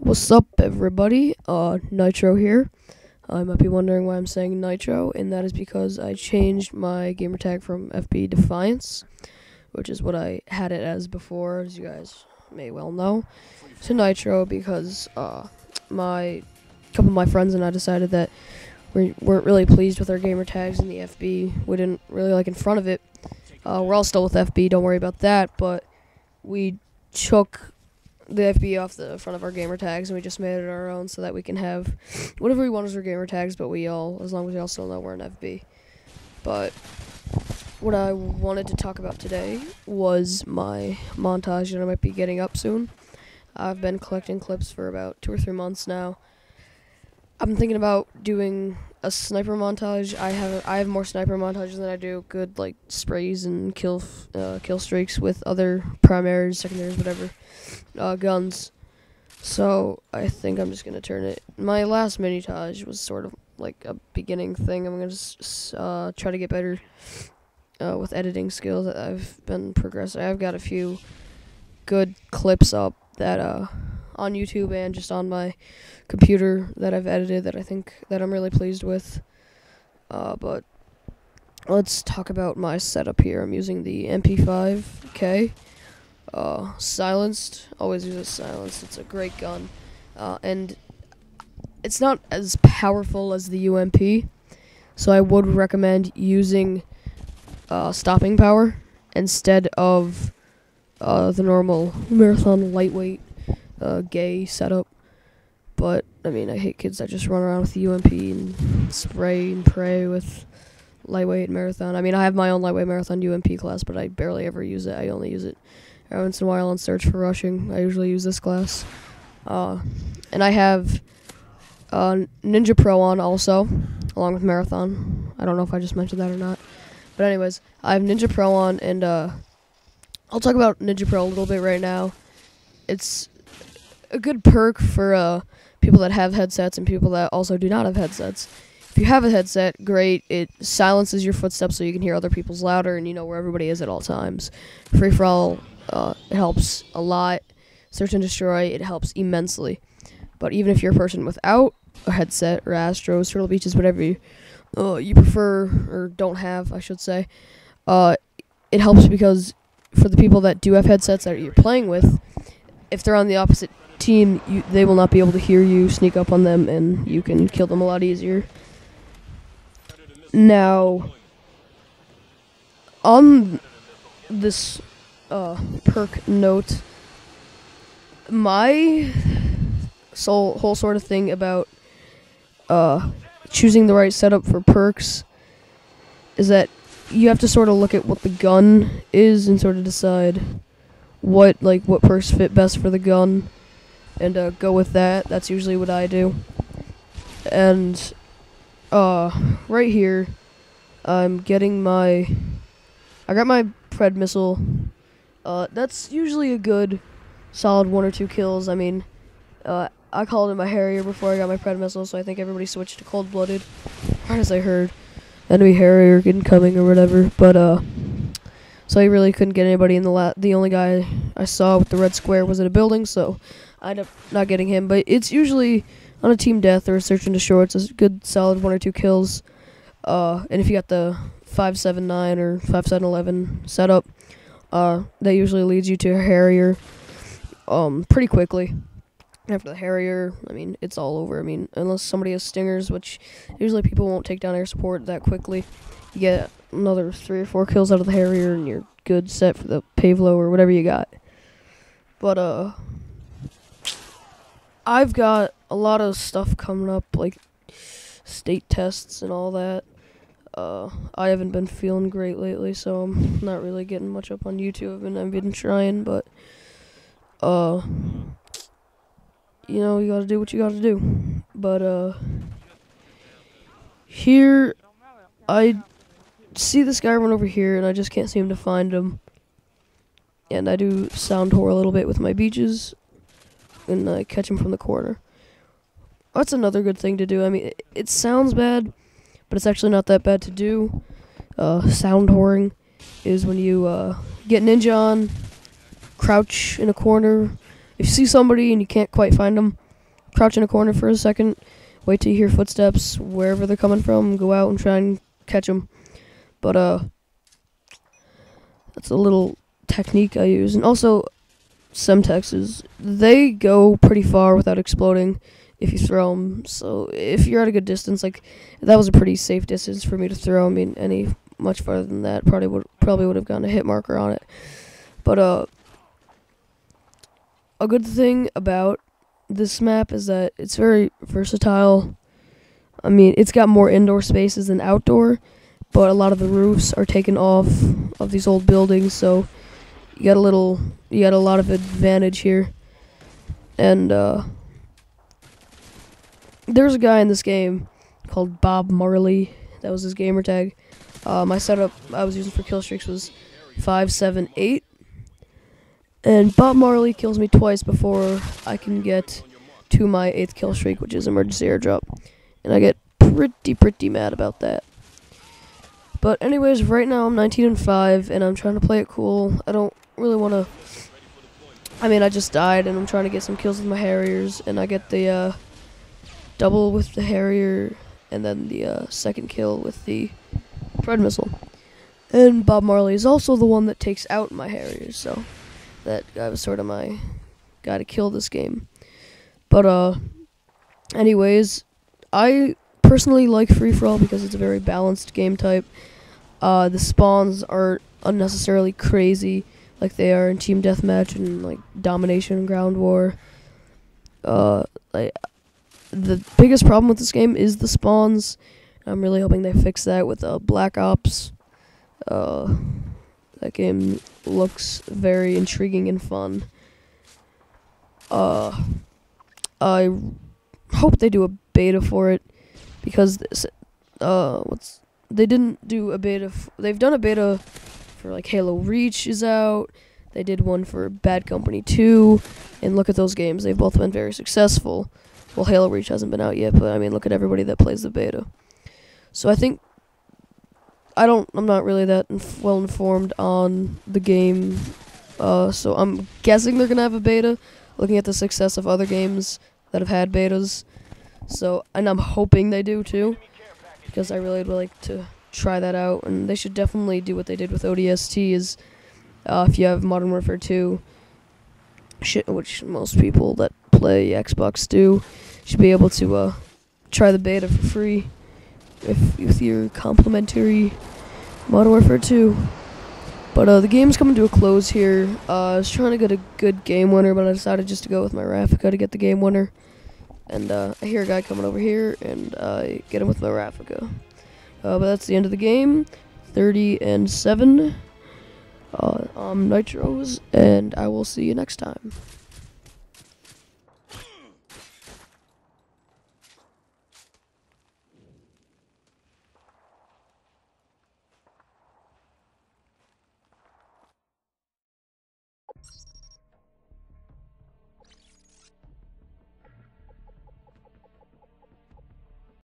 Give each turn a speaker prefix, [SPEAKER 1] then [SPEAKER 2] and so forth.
[SPEAKER 1] What's up, everybody? Nitro here. I might be wondering why I'm saying Nitro, and that is because I changed my gamertag from FB Defiance, which is what I had it as before, as you guys may well know, to Nitro because a couple of my friends and I decided that we weren't really pleased with our gamertags in the FB. We didn't really like in front of it. We're all still with FB, don't worry about that, but we took the FB off the front of our gamer tags, and we just made it our own so that we can have whatever we want as our gamer tags, but as long as we all still know we're an FB. But what I wanted to talk about today was my montage that I might be getting up soon. I've been collecting clips for about 2 or 3 months now. I'm thinking about doing a sniper montage. I have more sniper montages than I do good like sprays and kill streaks with other primaries, secondaries, whatever guns. So I think I'm just gonna turn it. My last mini-tage was sort of like a beginning thing. I'm gonna just try to get better with editing skills. I've been progressing. I've got a few good clips up that on YouTube and just on my computer that I've edited that I think that I'm really pleased with. But let's talk about my setup here. I'm using the MP5K. Silenced. Always use it silenced. It's a great gun. And it's not as powerful as the UMP, so I would recommend using stopping power instead of the normal marathon lightweight gay setup. But I mean, I hate kids that just run around with the UMP and spray and pray with lightweight marathon. I mean, I have my own lightweight marathon UMP class, but I barely ever use it. I only use it every once in a while on search for rushing. I usually use this class. And I have Ninja Pro on also, along with marathon. I don't know if I just mentioned that or not. But anyways, I have Ninja Pro on, and I'll talk about Ninja Pro a little bit right now. It's a good perk for people that have headsets and people that also do not have headsets. If you have a headset, great. It silences your footsteps so you can hear other people's louder and you know where everybody is at all times. Free for all, it helps a lot. Search and destroy, it helps immensely. But even if you're a person without a headset or Astros, Turtle Beaches, whatever you prefer or don't have, I should say, it helps because for the people that do have headsets that you're playing with, if they're on the opposite team, they will not be able to hear you, sneak up on them, and you can kill them a lot easier. Now, on this perk note, my whole sort of thing about choosing the right setup for perks is that you have to sort of look at what the gun is and sort of decide what perks fit best for the gun and go with that. That's usually what I do. And right here I got my Pred missile. That's usually a good solid 1 or 2 kills. I mean, I called it my Harrier before I got my Pred missile, so I think everybody switched to cold-blooded, right as I heard enemy Harrier incoming or whatever. But so I really couldn't get anybody in the only guy I saw with the red square was in a building, so I ended up not getting him. But it's usually on a team death or a search and destroy. It's a good solid 1 or 2 kills. And if you got the 5.7.9 or 5.7.11 setup, that usually leads you to a Harrier pretty quickly. After the Harrier, I mean, it's all over. I mean, unless somebody has stingers, which usually people won't take down air support that quickly. You get another 3 or 4 kills out of the Harrier, and you're good set for the Pavlo or whatever you got. But, I've got a lot of stuff coming up, like state tests and all that. I haven't been feeling great lately, so I'm not really getting much up on YouTube, and I've been trying, but, you know, you gotta do what you gotta do. But, here, I see this guy run over here, and I just can't seem to find him. And I do sound whore a little bit with my beaches, and I catch him from the corner. That's another good thing to do. I mean, it sounds bad, but it's actually not that bad to do. Sound whoring is when you get ninja on, crouch in a corner. If you see somebody and you can't quite find them, crouch in a corner for a second, wait till you hear footsteps wherever they're coming from, go out and try and catch them. But that's a little technique I use. And also, Semtexes, they go pretty far without exploding if you throw them. So if you're at a good distance, like that was a pretty safe distance for me to throw. I mean, any much farther than that probably would have gotten a hit marker on it. But a good thing about this map is that it's very versatile. I mean, it's got more indoor spaces than outdoor, but a lot of the roofs are taken off of these old buildings, so you got a lot of advantage here. And there's a guy in this game called Bob Marley. That was his gamer tag. My setup I was using for kill streaks was 578. And Bob Marley kills me twice before I can get to my 8th kill streak, which is emergency airdrop. And I get pretty mad about that. But anyways, right now I'm 19-5, and I'm trying to play it cool. I don't really want to... I mean, I just died, and I'm trying to get some kills with my Harriers, and I get the double with the Harrier, and then the second kill with the Pred missile. And Bob Marley is also the one that takes out my Harriers, so that guy was sort of my guy to kill this game. But anyways, I personally like free-for-all because it's a very balanced game type. The spawns aren't unnecessarily crazy like they are in team deathmatch and like domination and ground war. Like the biggest problem with this game is the spawns. I'm really hoping they fix that with Black Ops. That game looks very intriguing and fun. I hope they do a beta for it, because they didn't do a beta. They've done a beta for like Halo Reach is out. They did one for Bad Company 2, and look at those games. They've both been very successful. Well, Halo Reach hasn't been out yet, but I mean, look at everybody that plays the beta. So I think I'm not really that well informed on the game, so I'm guessing they're gonna have a beta, looking at the success of other games that have had betas. So, and I'm hoping they do too, because I really would like to try that out. And they should definitely do what they did with ODST, is if you have Modern Warfare 2, which most people that play Xbox do, should be able to try the beta for free with your complimentary Modern Warfare 2. But the game's coming to a close here. I was trying to get a good game winner, but I decided just to go with my Raffica to get the game winner. And I hear a guy coming over here, and I get him with my Raffica. But that's the end of the game. 30-7. I'm Nitros, and I will see you next time.